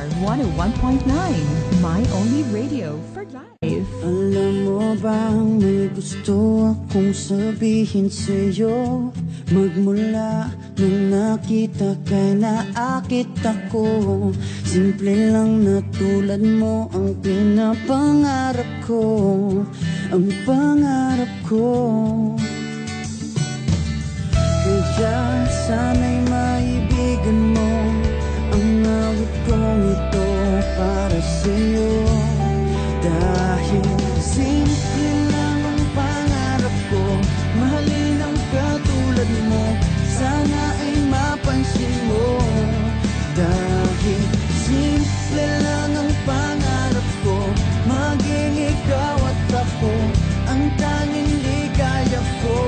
MOR 101.9, My Only Radio for Life. Alam mo bang may gusto akong sabihin sa'yo? Magmula nung nakita ka, naakit ako. Simple lang na tulad mo ang pinapangarap ko. Ang pangarap ko. Kaya sana'y maibigan mo ang awit kong ito para sa'yo. Dahil simple lang ang pangarap ko, mahalin ang katulad mo, sana ay mapansin mo. Dahil simple lang ang pangarap ko, maging ikaw at ako, ang tanging ligaya ko.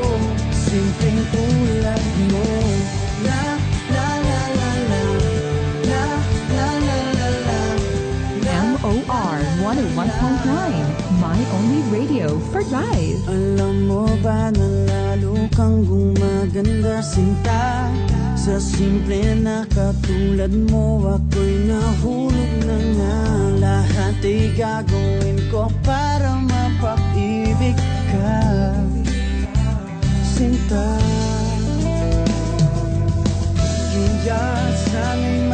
Simpleng tulad mo. La la la la la, la la la la la, MOR 101.9, My Only Radio for Life. Alam mo ba na lalo kang gumaganda, sinta? Sa simple na katulad mo, ako'y nahulog na nga. Lahat ay gagawin ko para mapag-ibig ka, sinta. Kaya sana'y